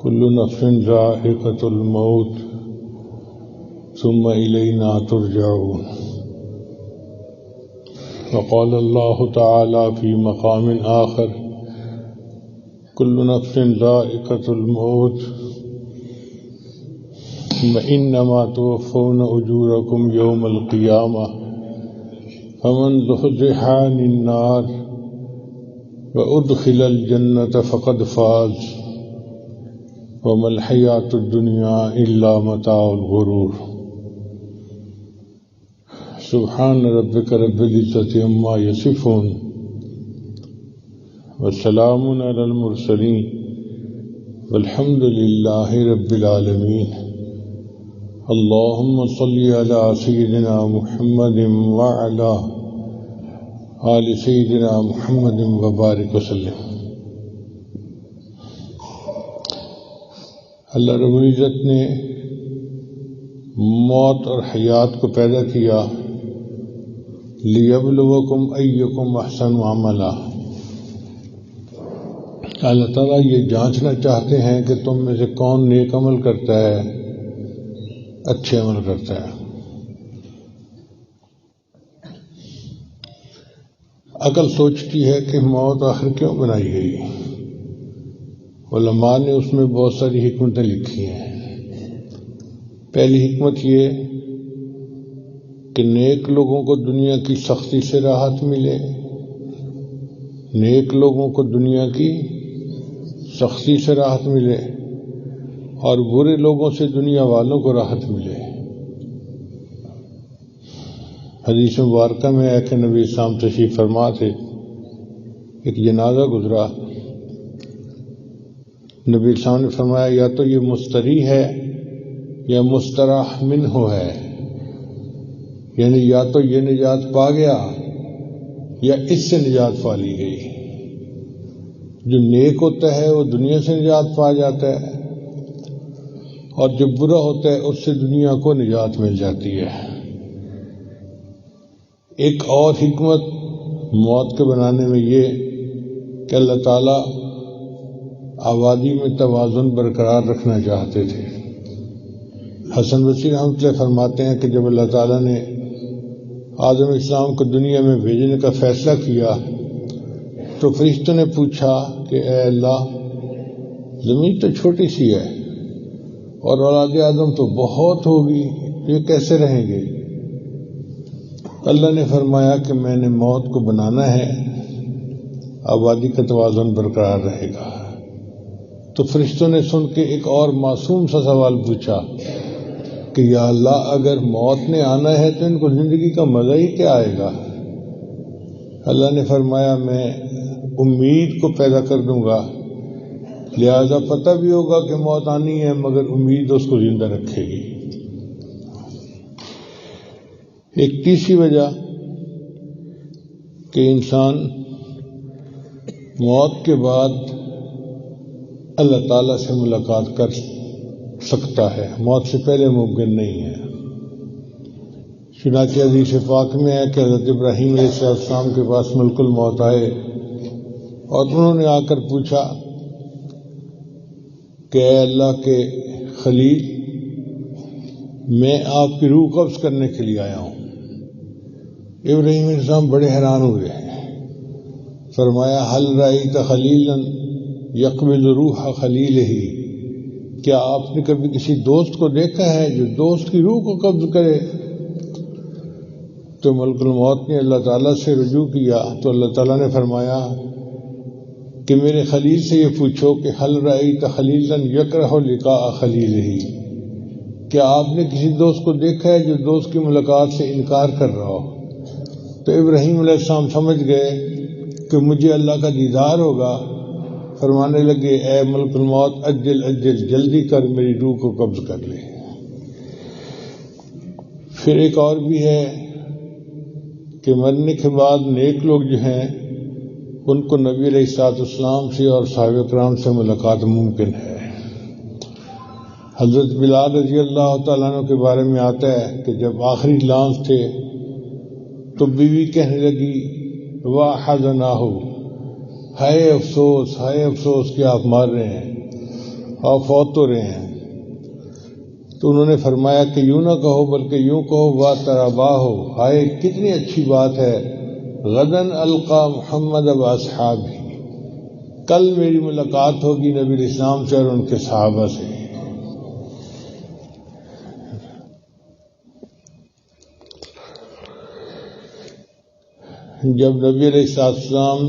كل نفس ذائقة الموت ثم إلينا ترجعون. وقال الله تعالى في مقام آخر: كل نفس ذائقة الموت وإنما توفون أجوركم يوم القيامة فمن زحزح عن النار وأدخل الجنة فقد فاز وما الحياة الدنيا إلا متاع الغرور. سبحان ربك رب العزة عما يصفون وسلام على المرسلين والحمد لله رب العالمين. اللهم صل على سيدنا محمد وعلى آل سيدنا محمد وبارک وسلم. اللہ رب العزت نے موت اور حیات کو پیدا کیا لیبلوکم ایکم احسن عملا. اللہ تعالیٰ یہ جانچنا چاہتے ہیں کہ تم میں سے کون نیک عمل کرتا ہے، اچھے عمل کرتا ہے. عقل سوچتی ہے کہ موت آخر کیوں بنائی گئی. علماء نے اس میں بہت ساری حکمتیں لکھی ہیں. پہلی حکمت یہ کہ نیک لوگوں کو دنیا کی سختی سے راحت ملے، نیک لوگوں کو دنیا کی سختی سے راحت ملے اور برے لوگوں سے دنیا والوں کو راحت ملے. حدیث مبارکہ میں ہے کہ نبی اسلام تشریف فرما تھے، ایک جنازہ گزرا. نبی اسلام نے فرمایا یا تو یہ مستری ہے یا مستراح منہ ہے، یعنی یا تو یہ نجات پا گیا یا اس سے نجات پا لی گئی. جو نیک ہوتا ہے وہ دنیا سے نجات پا جاتا ہے اور جو برا ہوتا ہے اس سے دنیا کو نجات مل جاتی ہے. ایک اور حکمت موت کے بنانے میں یہ کہ اللہ تعالیٰ آبادی میں توازن برقرار رکھنا چاہتے تھے. حسن بصری رحمۃ اللہ فرماتے ہیں کہ جب اللہ تعالیٰ نے آدم اسلام کو دنیا میں بھیجنے کا فیصلہ کیا تو فرشتوں نے پوچھا کہ اے اللہ، زمین تو چھوٹی سی ہے اور اولاد آدم تو بہت ہوگی، یہ کیسے رہیں گے؟ اللہ نے فرمایا کہ میں نے موت کو بنانا ہے، آبادی کا توازن برقرار رہے گا. تو فرشتوں نے سن کے ایک اور معصوم سا سوال پوچھا کہ یا اللہ، اگر موت نے آنا ہے تو ان کو زندگی کا مزہ ہی کیا آئے گا؟ اللہ نے فرمایا میں امید کو پیدا کر دوں گا، لہذا پتہ بھی ہوگا کہ موت آنی ہے مگر امید اس کو زندہ رکھے گی. ایک تیسری وجہ کہ انسان موت کے بعد اللہ تعالیٰ سے ملاقات کر سکتا ہے، موت سے پہلے ممکن نہیں ہے. چنانچہ حدیث پاک میں ہے کہ حضرت ابراہیم علیہ السلام کے پاس ملک الموت آئے اور انہوں نے آ کر پوچھا کہ اے اللہ کے خلیل، میں آپ کی روح قبض کرنے کے لیے آیا ہوں. ابراہیم علیہ السلام بڑے حیران ہوئے. فرمایا حل رأیت خلیلا یقبض روح خلیلہ، کیا آپ نے کبھی کسی دوست کو دیکھا ہے جو دوست کی روح کو قبض کرے؟ تو ملک الموت نے اللہ تعالیٰ سے رجوع کیا تو اللہ تعالیٰ نے فرمایا کہ میرے خلیل سے یہ پوچھو کہ حل رأیت خلیلا یکرہ لقاء خلیلہ، کیا آپ نے کسی دوست کو دیکھا ہے جو دوست کی ملاقات سے انکار کر رہا ہو؟ تو ابراہیم علیہ السلام سمجھ گئے کہ مجھے اللہ کا دیدار ہوگا. فرمانے لگے اے ملک الموت، اجل اجل، جلدی کر، میری روح کو قبض کر لے. پھر ایک اور بھی ہے کہ مرنے کے بعد نیک لوگ جو ہیں ان کو نبی علیہ الصلوۃ والسلام سے اور صحابہ کرام سے ملاقات ممکن ہے. حضرت بلال رضی اللہ تعالیٰ عنہ کے بارے میں آتا ہے کہ جب آخری لانس تھے تو بیوی کہنے لگی واہ حزناہ، ہائے افسوس، ہائے افسوس کہ آپ مار رہے ہیں. اور فوت ہو رہے ہیں، تو انہوں نے فرمایا کہ یوں نہ کہو بلکہ یوں کہو وا ترابا ہو، ہائے کتنی اچھی بات ہے، غدن القا محمد و اصحابہ، کل میری ملاقات ہوگی نبی علیہ السلام سے اور ان کے صحابہ سے۔ جب نبی علیہ السلام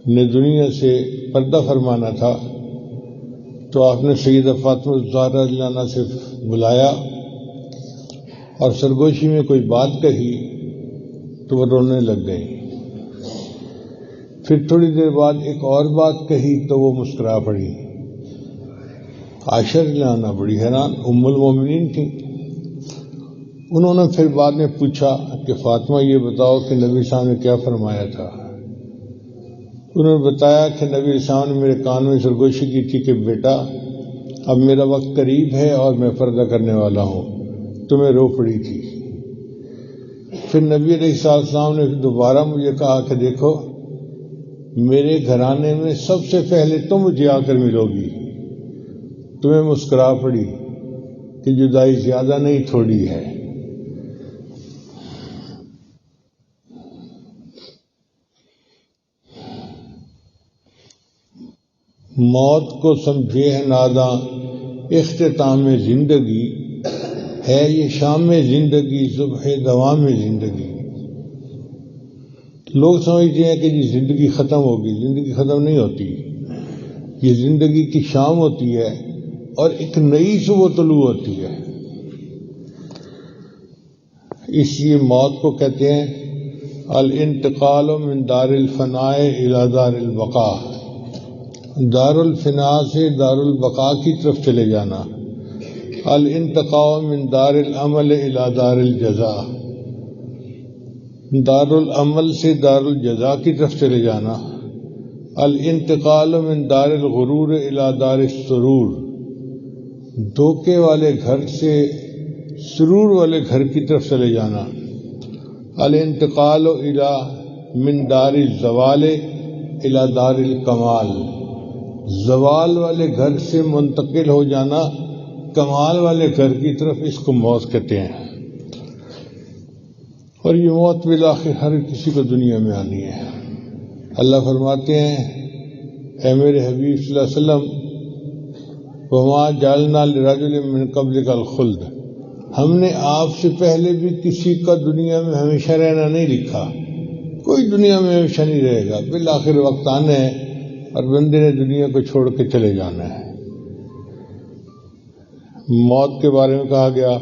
نے دنیا سے پردہ فرمانا تھا تو آپ نے سیدہ فاطمہ الزہرا رضی اللہ عنہا سے بلایا اور سرگوشی میں کوئی بات کہی تو وہ رونے لگ گئی، پھر تھوڑی دیر بعد ایک اور بات کہی تو وہ مسکرا پڑی۔ عائشہ رضی اللہ عنہا بڑی حیران، ام المومنین تھیں۔ انہوں نے پھر بعد میں پوچھا کہ فاطمہ یہ بتاؤ کہ نبی صاحب نے کیا فرمایا تھا؟ انہوں نے بتایا کہ نبی صاحب نے میرے کان میں سرگوشی کی تھی کہ بیٹا اب میرا وقت قریب ہے اور میں پردہ کرنے والا ہوں، تو میں رو پڑی تھی۔ پھر نبی علیہ السلام نے دوبارہ مجھے کہا کہ دیکھو میرے گھرانے میں سب سے پہلے تم مجھے آ کر ملو گی، تو میں مسکرا پڑی کہ جدائی زیادہ نہیں تھوڑی ہے۔ موت کو سمجھے ہے ناداں اختتام زندگی، ہے یہ شام زندگی صبح دوام زندگی۔ لوگ سمجھتے ہیں کہ جی زندگی ختم ہوگی، زندگی ختم نہیں ہوتی، یہ زندگی کی شام ہوتی ہے اور ایک نئی صبح طلوع ہوتی ہے۔ اس لیے موت کو کہتے ہیں الانتقال من دار الفناء الی دار البقاء، دار الفنا سے دار البقاء کی طرف چلے جانا، الانتقال من دار العمل الی دار الجزاء، دار العمل سے دار الجزاء کی طرف چلے جانا، الانتقال من دار الغرور الی دار السرور، دھوکے والے گھر سے سرور والے گھر کی طرف چلے جانا، الانتقال الی من دار الزوال الی دار الکمال، زوال والے گھر سے منتقل ہو جانا کمال والے گھر کی طرف، اس کو موت کہتے ہیں۔ اور یہ موت بالآخر ہر کسی کو دنیا میں آنی ہے۔ اللہ فرماتے ہیں اے میرے حبیب صلی اللہ علیہ وسلم وما جعلنا لرجل من قبلک الخلد، ہم نے آپ سے پہلے بھی کسی کا دنیا میں ہمیشہ رہنا نہیں لکھا، کوئی دنیا میں ہمیشہ نہیں رہے گا، بالآخر وقت آنا ہے اور بندے نے دنیا کو چھوڑ کے چلے جانا ہے۔ موت کے بارے میں کہا گیا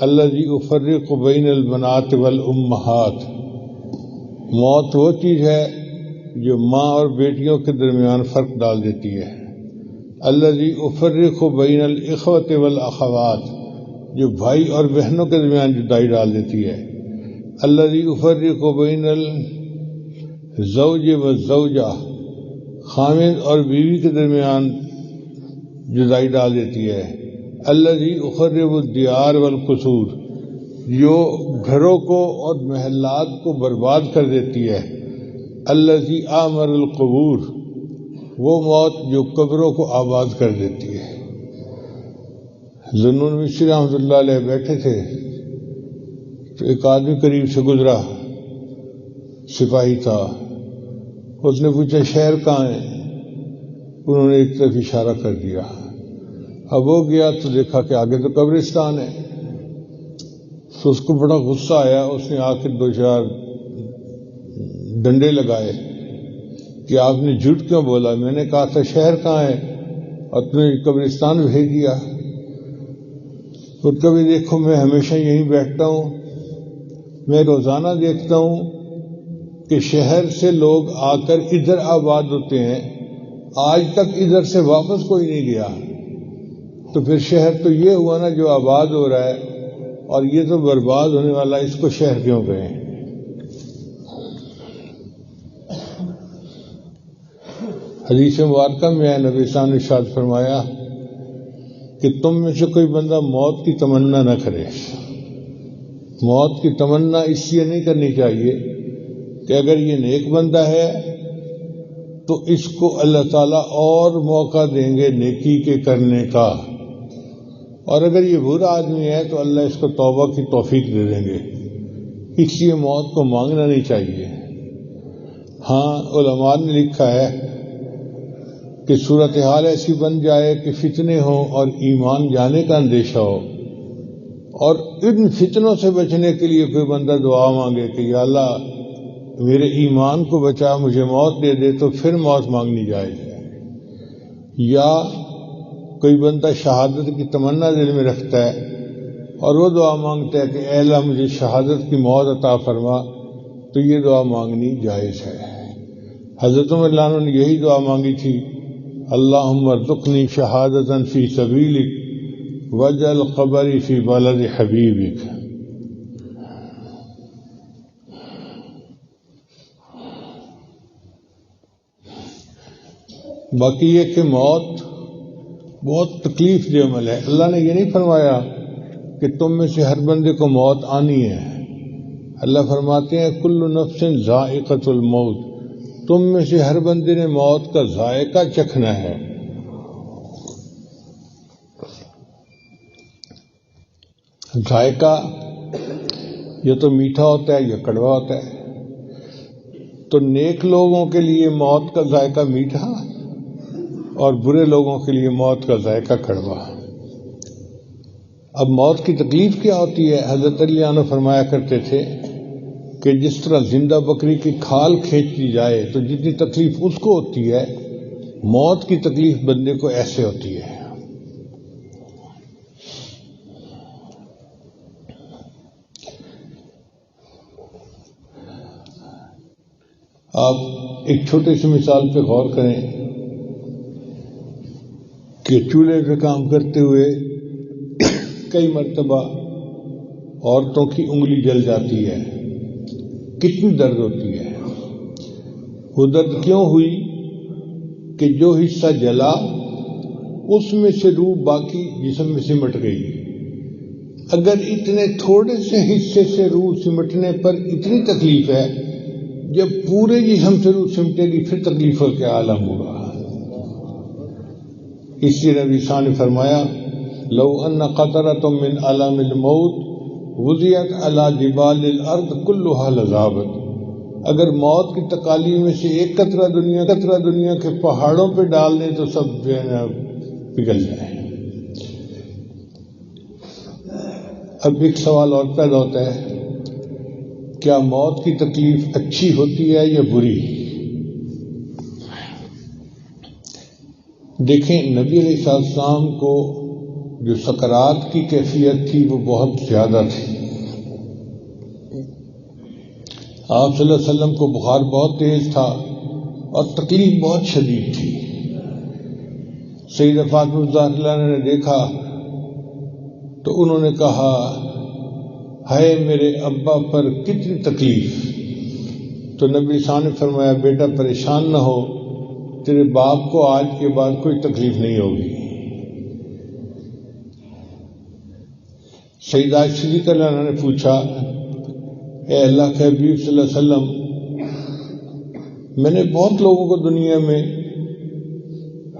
الذی افرق بین البنات والامہات، موت وہ چیز ہے جو ماں اور بیٹیوں کے درمیان فرق ڈال دیتی ہے، الذی افرق بین الاخوۃ والاخوات، جو بھائی اور بہنوں کے درمیان جدائی ڈال دیتی ہے، الذی افرق بین الزوج والزوجہ، خامد اور بیوی کے درمیان جدائی ڈال دیتی ہے، الذی اخرب الدیار والقصور، جو گھروں کو اور محلات کو برباد کر دیتی ہے، الذی آمر القبور، وہ موت جو قبروں کو آباد کر دیتی ہے۔ ذو مصری رحمۃ اللہ علیہ بیٹھے تھے تو ایک آدمی قریب سے گزرا، سپاہی تھا، اس نے پوچھا شہر کہاں ہے؟ انہوں نے ایک طرف اشارہ کر دیا۔ اب وہ گیا تو دیکھا کہ آگے تو قبرستان ہے، تو اس کو بڑا غصہ آیا، اس نے آ کے 2-4 ڈنڈے لگائے کہ آپ نے جھوٹ کیوں بولا، میں نے کہا تھا شہر کہاں ہے اور تم نے قبرستان بھیج دیا۔ اور کبھی دیکھو میں ہمیشہ یہیں بیٹھتا ہوں، میں روزانہ دیکھتا ہوں کہ شہر سے لوگ آ کر ادھر آباد ہوتے ہیں، آج تک ادھر سے واپس کوئی نہیں گیا، تو پھر شہر تو یہ ہوا نا جو آباد ہو رہا ہے، اور یہ تو برباد ہونے والا، اس کو شہر کیوں کہیں؟ حدیث مبارکہ میں ہے نبی صاحب نے ارشاد فرمایا کہ تم میں سے کوئی بندہ موت کی تمنا نہ کرے۔ موت کی تمنا اس لیے نہیں کرنی چاہیے کہ اگر یہ نیک بندہ ہے تو اس کو اللہ تعالیٰ اور موقع دیں گے نیکی کے کرنے کا، اور اگر یہ برا آدمی ہے تو اللہ اس کو توبہ کی توفیق دے دیں گے۔ اس لیے موت کو مانگنا نہیں چاہیے۔ ہاں علماء نے لکھا ہے کہ صورتحال ایسی بن جائے کہ فتنے ہوں اور ایمان جانے کا اندیشہ ہو، اور ان فتنوں سے بچنے کے لیے کوئی بندہ دعا مانگے کہ یا اللہ میرے ایمان کو بچا، مجھے موت دے دے، تو پھر موت مانگنی جائز ہے۔ یا کوئی بندہ شہادت کی تمنا دل میں رکھتا ہے اور وہ دعا مانگتا ہے کہ اے اللہ مجھے شہادت کی موت عطا فرما، تو یہ دعا مانگنی جائز ہے۔ حضرت عمر رضی اللہ عنہ نے یہی دعا مانگی تھی، اللہم ارزقنی شہادتا فی سبیلک واجعل قبری فی بلد حبیبک۔ باقی یہ کہ موت بہت تکلیف دہ عمل ہے۔ اللہ نے یہ نہیں فرمایا کہ تم میں سے ہر بندے کو موت آنی ہے۔ اللہ فرماتے ہیں کل نفس ذائقۃ الموت، تم میں سے ہر بندے نے موت کا ذائقہ چکھنا ہے۔ ذائقہ یا تو میٹھا ہوتا ہے یا کڑوا ہوتا ہے، تو نیک لوگوں کے لیے موت کا ذائقہ میٹھا اور برے لوگوں کے لیے موت کا ذائقہ کڑوا۔ اب موت کی تکلیف کیا ہوتی ہے؟ حضرت علی عنہ فرمایا کرتے تھے کہ جس طرح زندہ بکری کی کھال کھینچ دی جائے تو جتنی تکلیف اس کو ہوتی ہے، موت کی تکلیف بندے کو ایسے ہوتی ہے۔ آپ ایک چھوٹی سی مثال پہ غور کریں کہ چولہے پہ کام کرتے ہوئے کئی مرتبہ عورتوں کی انگلی جل جاتی ہے، کتنی درد ہوتی ہے۔ وہ درد کیوں ہوئی کہ جو حصہ جلا اس میں سے روح باقی جسم میں سمٹ گئی۔ اگر اتنے تھوڑے سے حصے سے روح سمٹنے پر اتنی تکلیف ہے، جب پورے جسم سے روح سمٹے گی پھر تکلیف کا کیا عالم ہوگا۔ اس لیے نبی صلی اللہ علیہ وسلم نے فرمایا لو ان قطرۃ من علام الموت وضعت علی جبال الارض کلها لذابت، اگر موت کی تکالیف میں سے ایک قطرہ دنیا کے پہاڑوں پہ ڈال دیں تو سب پگھل جائیں۔ اب ایک سوال اور پیدا ہوتا ہے، کیا موت کی تکلیف اچھی ہوتی ہے یا بری؟ دیکھیں نبی علیہ السلام کو جو سکرات کی کیفیت تھی وہ بہت زیادہ تھی۔ آپ صلی اللہ علیہ وسلم کو بخار بہت تیز تھا اور تکلیف بہت شدید تھی۔ سیدہ فاطمہ الزہرا نے دیکھا تو انہوں نے کہا ہے میرے ابا پر کتنی تکلیف، تو نبی صاحب نے فرمایا بیٹا پریشان نہ ہو، تیرے باپ کو آج کے بعد کوئی تکلیف نہیں ہوگی۔ سیدہ صدیقہ رضی اللہ عنہا نے پوچھا اے اللہ کے حبیب صلی اللہ علیہ وسلم، میں نے بہت لوگوں کو دنیا میں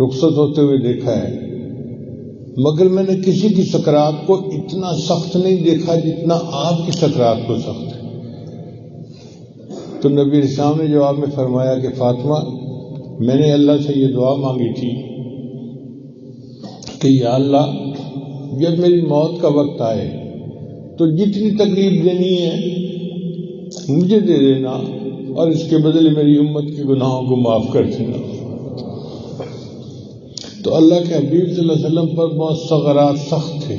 رخصت ہوتے ہوئے دیکھا ہے، مگر میں نے کسی کی سکرات کو اتنا سخت نہیں دیکھا جتنا آپ کی سکرات کو سخت ہے۔ تو نبی اسلام نے جواب میں فرمایا کہ فاطمہ میں نے اللہ سے یہ دعا مانگی تھی کہ یا اللہ جب میری موت کا وقت آئے تو جتنی تکلیف دینی ہے مجھے دے دینا اور اس کے بدلے میری امت کے گناہوں کو معاف کر دینا۔ تو اللہ کے حبیب صلی اللہ علیہ وسلم پر بہت سکرات سخت تھے،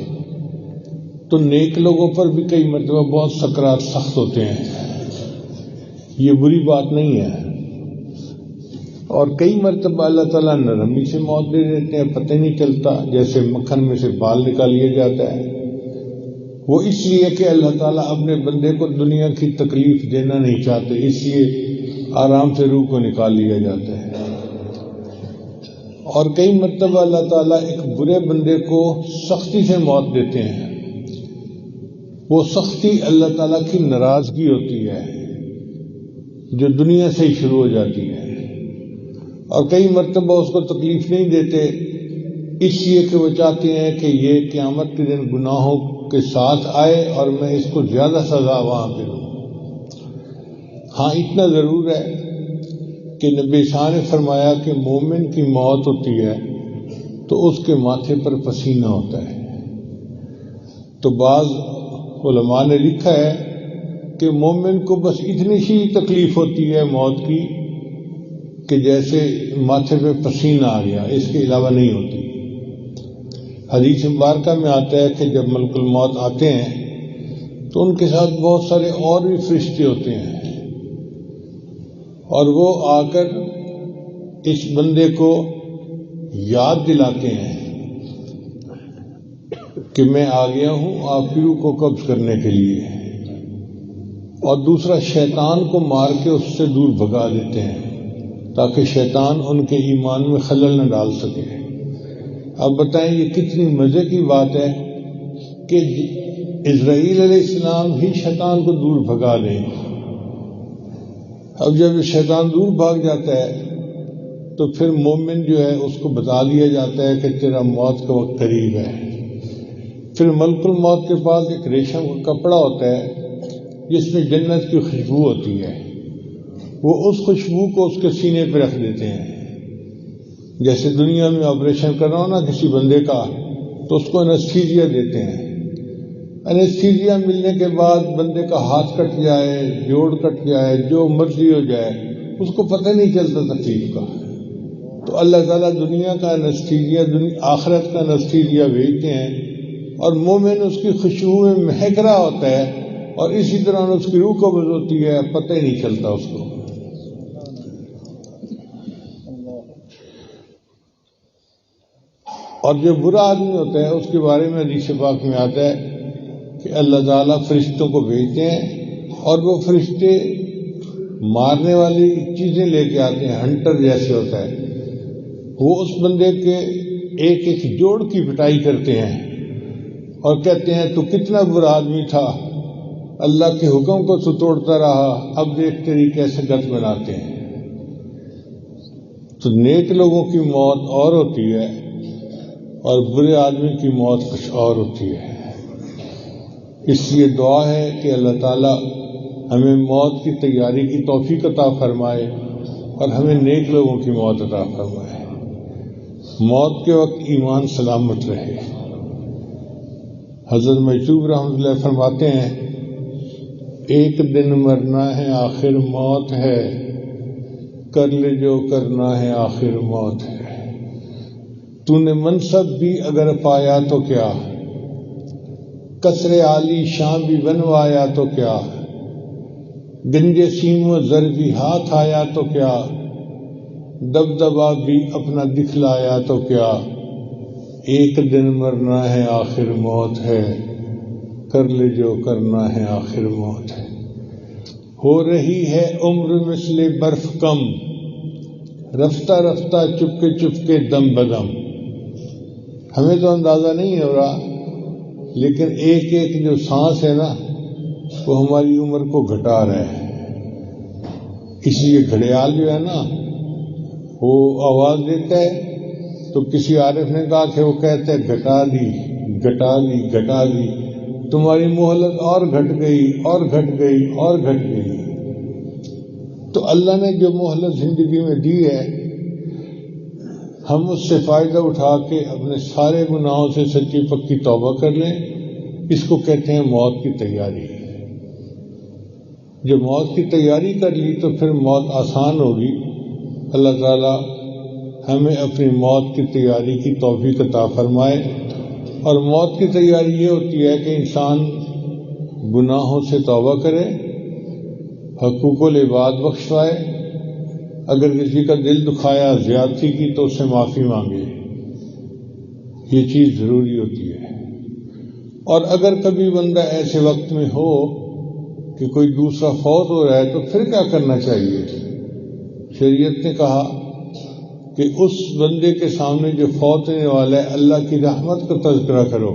تو نیک لوگوں پر بھی کئی مرتبہ بہت سکرات سخت ہوتے ہیں، یہ بری بات نہیں ہے۔ اور کئی مرتبہ اللہ تعالیٰ نرمی سے موت دے دیتے ہیں، پتہ نہیں چلتا، جیسے مکھن میں سے بال نکال لیا جاتا ہے۔ وہ اس لیے کہ اللہ تعالیٰ اپنے بندے کو دنیا کی تکلیف دینا نہیں چاہتے، اس لیے آرام سے روح کو نکال لیا جاتا ہے۔ اور کئی مرتبہ اللہ تعالیٰ ایک برے بندے کو سختی سے موت دیتے ہیں، وہ سختی اللہ تعالیٰ کی ناراضگی ہوتی ہے جو دنیا سے ہی شروع ہو جاتی ہے۔ اور کئی مرتبہ اس کو تکلیف نہیں دیتے، اس لیے کہ وہ چاہتے ہیں کہ یہ قیامت کے دن گناہوں کے ساتھ آئے اور میں اس کو زیادہ سزا وہاں پہ دوں۔ ہاں اتنا ضرور ہے کہ نبی شاہ نے فرمایا کہ مومن کی موت ہوتی ہے تو اس کے ماتھے پر پسینہ ہوتا ہے۔ تو بعض علماء نے لکھا ہے کہ مومن کو بس اتنی سی تکلیف ہوتی ہے موت کی کہ جیسے ماتھے پہ پسینہ آ گیا، اس کے علاوہ نہیں ہوتی۔ حدیث مبارکہ میں آتا ہے کہ جب ملک الموت آتے ہیں تو ان کے ساتھ بہت سارے اور بھی فرشتے ہوتے ہیں، اور وہ آ کر اس بندے کو یاد دلاتے ہیں کہ میں آ گیا ہوں آپ کی روح کو قبض کرنے کے لیے، اور دوسرا شیطان کو مار کے اس سے دور بھگا دیتے ہیں تاکہ شیطان ان کے ایمان میں خلل نہ ڈال سکے۔ اب بتائیں یہ کتنی مزے کی بات ہے کہ اسرائیل علیہ السلام ہی شیطان کو دور بھگا دیں۔ اب جب شیطان دور بھاگ جاتا ہے تو پھر مومن جو ہے اس کو بتا دیا جاتا ہے کہ تیرا موت کا وقت قریب ہے۔ پھر ملک الموت کے پاس ایک ریشم کا کپڑا ہوتا ہے جس میں جنت کی خوشبو ہوتی ہے، وہ اس خوشبو کو اس کے سینے پہ رکھ دیتے ہیں۔ جیسے دنیا میں آپریشن کر رہا ہو نا کسی بندے کا تو اس کو انستھیزیا دیتے ہیں، انستھیزیا ملنے کے بعد بندے کا ہاتھ کٹ جائے، جوڑ کٹ جائے، جو مرضی ہو جائے، اس کو پتہ نہیں چلتا تکلیف کا۔ تو اللہ تعالیٰ دنیا کا انستھیزیا، آخرت کا انستھیزیا بھیجتے ہیں، اور مومن اس کی خوشبو میں مہک رہا ہوتا ہے، اور اسی طرح اس کی روح قبض ہوتی ہے، پتہ ہی نہیں چلتا اس کو۔ اور جو برا آدمی ہوتا ہے اس کے بارے میں حدیث پاک میں آتا ہے کہ اللہ تعالیٰ فرشتوں کو بھیجتے ہیں، اور وہ فرشتے مارنے والی چیزیں لے کے آتے ہیں، ہنٹر جیسے ہوتا ہے، وہ اس بندے کے ایک ایک جوڑ کی پٹائی کرتے ہیں اور کہتے ہیں تو کتنا برا آدمی تھا، اللہ کے حکم کو تو توڑتا رہا، اب دیکھ تیری کیسے گت بناتے ہیں۔ تو نیک لوگوں کی موت اور ہوتی ہے اور برے آدمی کی موت کچھ اور ہوتی ہے۔ اس لیے دعا ہے کہ اللہ تعالیٰ ہمیں موت کی تیاری کی توفیق عطا فرمائے اور ہمیں نیک لوگوں کی موت عطا فرمائے، موت کے وقت ایمان سلامت رہے۔ حضرت مجذوب رحمۃ اللہ فرماتے ہیں ایک دن مرنا ہے آخر موت ہے، کر لے جو کرنا ہے آخر موت ہے۔ تو نے منصب بھی اگر پایا تو کیا، قصر عالی شان بھی بنوایا تو کیا، گنج سیم و زر بھی ہاتھ آیا تو کیا، دبدبا بھی اپنا دکھلایا تو کیا، ایک دن مرنا ہے آخر موت ہے، کر لے جو کرنا ہے آخر موت ہے۔ ہو رہی ہے عمر مثل برف کم، رفتہ رفتہ چپکے دم بدم۔ ہمیں تو اندازہ نہیں ہو رہا، لیکن ایک ایک جو سانس ہے نا وہ ہماری عمر کو گھٹا رہا ہے۔ اس لیے گھڑیال جو ہے نا وہ آواز دیتا ہے تو کسی عارف نے کہا کہ وہ کہتا ہے گھٹا دی گھٹا دی گھٹا دی، تمہاری مہلت اور گھٹ گئی اور گھٹ گئی اور گھٹ گئی۔ تو اللہ نے جو مہلت زندگی میں دی ہے ہم اس سے فائدہ اٹھا کے اپنے سارے گناہوں سے سچی پکی توبہ کر لیں، اس کو کہتے ہیں موت کی تیاری۔ جب موت کی تیاری کر لی تو پھر موت آسان ہوگی۔ اللہ تعالی ہمیں اپنی موت کی تیاری کی توفیق عطا فرمائے۔ اور موت کی تیاری یہ ہوتی ہے کہ انسان گناہوں سے توبہ کرے، حقوق العباد بخشوائے، اگر کسی کا دل دکھایا، زیادتی کی تو اس سے معافی مانگے، یہ چیز ضروری ہوتی ہے۔ اور اگر کبھی بندہ ایسے وقت میں ہو کہ کوئی دوسرا فوت ہو رہا ہے تو پھر کیا کرنا چاہیے؟ شریعت نے کہا کہ اس بندے کے سامنے جو فوت ہونے والا ہے اللہ کی رحمت کا تذکرہ کرو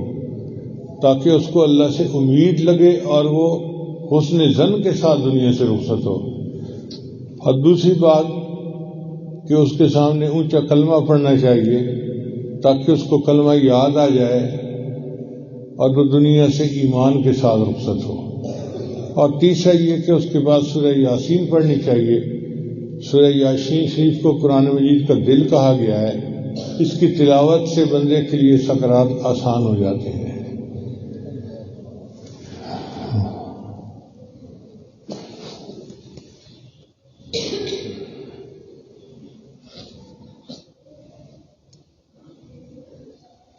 تاکہ اس کو اللہ سے امید لگے اور وہ حسن ظن کے ساتھ دنیا سے رخصت ہو۔ اور دوسری بات کہ اس کے سامنے اونچا کلمہ پڑھنا چاہیے تاکہ اس کو کلمہ یاد آ جائے اور وہ دنیا سے ایمان کے ساتھ رخصت ہو. اور تیسرا یہ کہ اس کے بعد سورہ یاسین پڑھنی چاہیے. سورہ یاسین شریف کو قرآن مجید کا دل کہا گیا ہے. اس کی تلاوت سے بندے کے لیے سکرات آسان ہو جاتے ہیں.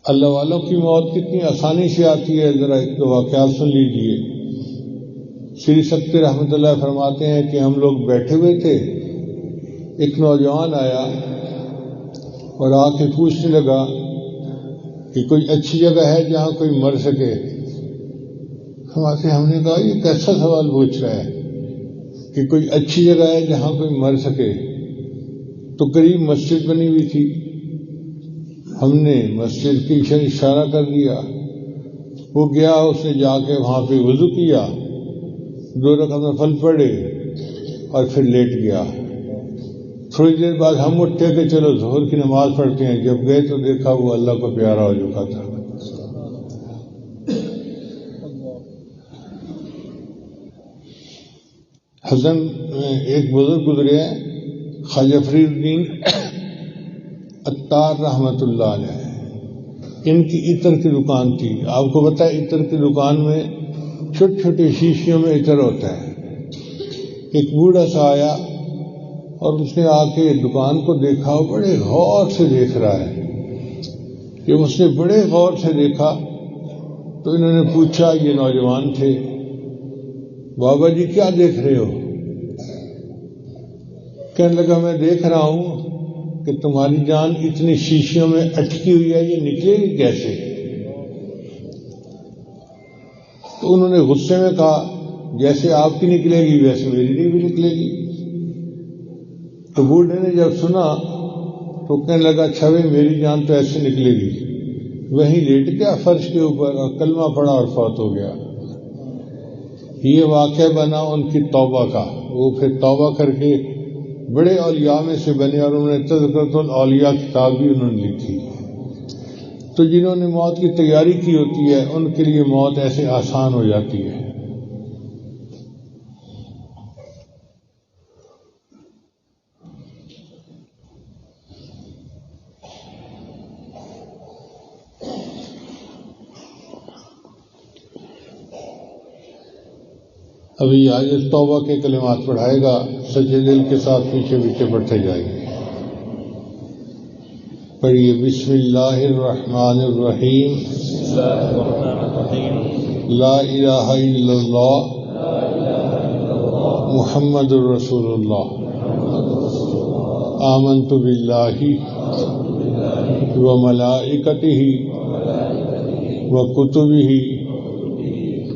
اللہ والوں کی موت کتنی آسانی سے آتی ہے، ذرا ایک دو واقعات سن لیجئے. سری سکتی رحمۃ اللہ فرماتے ہیں کہ ہم لوگ بیٹھے ہوئے تھے، ایک نوجوان آیا اور آ کے پوچھنے لگا کہ کوئی اچھی جگہ ہے جہاں کوئی مر سکے. ہم نے کہا یہ کیسا سوال پوچھ رہا ہے کہ کوئی اچھی جگہ ہے جہاں کوئی مر سکے. تو قریب مسجد بنی ہوئی تھی، ہم نے مسجد کی اشارہ کر دیا. وہ گیا، اس نے جا کے وہاں پہ وضو کیا، 2 رکعت نفل پڑھے اور پھر لیٹ گیا. تھوڑی دیر بعد ہم اٹھے کہ چلو ظہر کی نماز پڑھتے ہیں. جب گئے تو دیکھا وہ اللہ کو پیارا ہو چکا تھا. حسن ایک بزرگ گزرے ہیں، خواجہ فرید الدین عطار رحمۃ اللہ علیہ. ان کی عطر کی دکان تھی. آپ کو پتہ ہے عطر کی دکان میں چھوٹے چھوٹے شیشیوں میں عطر ہوتا ہے. ایک بوڑھا سا آیا اور اس نے آ کے دکان کو دیکھا، بڑے غور سے دیکھ رہا ہے. جب اس نے بڑے غور سے دیکھا تو انہوں نے پوچھا، یہ نوجوان تھے، بابا جی کیا دیکھ رہے ہو؟ کہنے لگا میں دیکھ رہا ہوں کہ تمہاری جان اتنی شیشیوں میں اٹکی ہوئی ہے، یہ نکلے گی کیسے؟ تو انہوں نے غصے میں کہا جیسے آپ کی نکلے گی ویسے میری بھی نکلے گی. تو بوڑھے نے جب سنا تو کہنے لگا اچھا بھائی میری جان تو ایسے نکلے گی. وہیں لیٹ گیا فرش کے اوپر اور کلمہ پڑھا اور فوت ہو گیا. یہ واقعہ بنا ان کی توبہ کا. وہ پھر توبہ کر کے بڑے اولیاء میں سے بنے اور انہوں نے تذکرۃ الاولیاء کتاب بھی انہوں نے لکھی. تو جنہوں نے موت کی تیاری کی ہوتی ہے ان کے لیے موت ایسے آسان ہو جاتی ہے. ابھی آج توبہ کے کلمات پڑھائے گا، سچے دل کے ساتھ پیچھے پیچھے بڑھتے جائیں گے. پڑھیے بسم اللہ الرحمن الرحیم. لا الہ الا اللہ محمد الرسول اللہ. آمنت باللہ وملائکتہ وکتبہ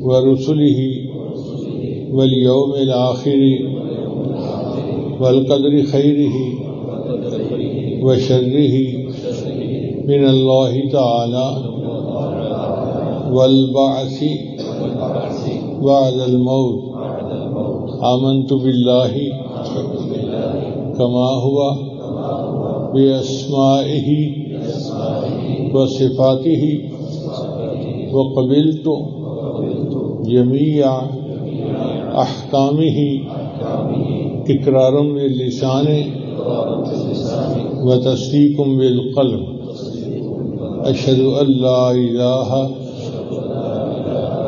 ورسلہ والیوم الآخر والقدر خیرہ وشرہ من اللہ تعالی والبعث بعد الموت. آمنت باللہ کما ہوا باسمائہ وصفاتہ وقبلت جمیع احکامہ اقرار باللسان وتصدیق بالقلب. اشہد ان لا الہ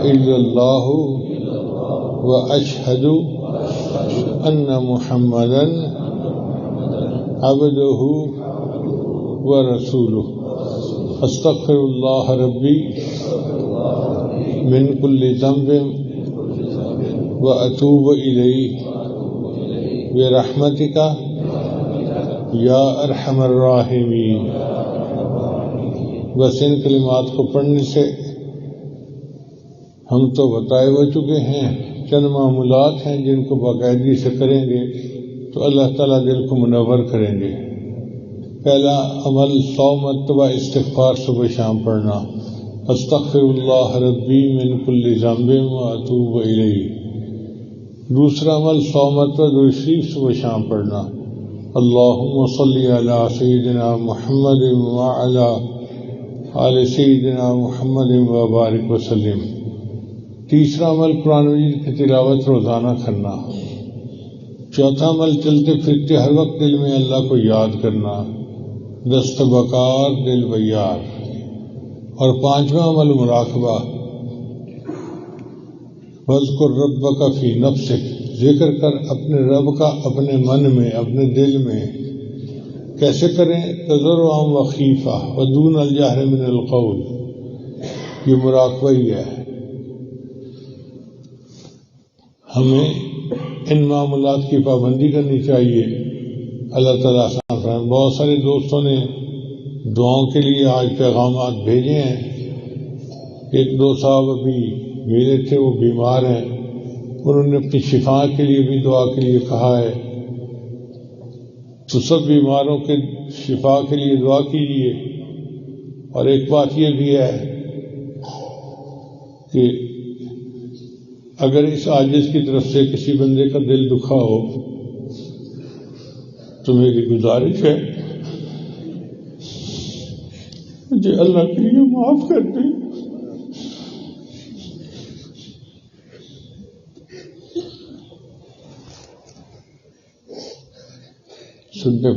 الا اللہ واشہد ان محمدا عبدہ ورسولہ. استغفر اللہ ربی من کل ذنب واتوب الیہ برحمتک یا ارحم الراحمین. بس ان کلمات کو پڑھنے سے ہم تو بتائے ہو چکے ہیں، چند معمولات ہیں جن کو باقاعدگی سے کریں گے تو اللہ تعالیٰ دل کو منور کریں گے. پہلا عمل 100 مرتبہ استغفار صبح شام پڑھنا، استغفر اللہ ربی من کل ذنب واتوب الیہ. دوسرا عمل 100 مرتبہ درود شریف صبح شام پڑھنا، اللهم صل على سيدنا محمد وعلى آل سيدنا محمد وبارک وسلم۔ تیسرا عمل قرآن مجید کی تلاوت روزانہ کرنا۔ چوتھا عمل چلتے پھرتے ہر وقت دل میں اللہ کو یاد کرنا، دست بکار دل بیار۔ اور پانچواں عمل مراقبہ، وَاذْكُر رَّبَّكَ فِي نَفْسِكَ، ذکر کر اپنے رب کا اپنے من میں، اپنے دل میں۔ کیسے کریں؟ تضرعا وخیفہ ودون الجہر من القول، یہ مراقبہ ہی ہے۔ ہمیں ان معاملات کی پابندی کرنی چاہیے۔ اللہ تعالیٰ آسان فرمائے۔ بہت سارے دوستوں نے دعاؤں کے لیے آج پیغامات بھیجے ہیں۔ ایک دو صاحب ابھی میرے تھے، وہ بیمار ہیں، انہوں نے اپنی شفا کے لیے بھی دعا کے لیے کہا ہے۔ تو سب بیماروں کے شفا کے لیے دعا کیجیے۔ اور ایک بات یہ بھی ہے کہ اگر اس عاجز کی طرف سے کسی بندے کا دل دکھا ہو تو میری گزارش ہے مجھے اللہ کے لیے معاف کر دیں۔ سنتے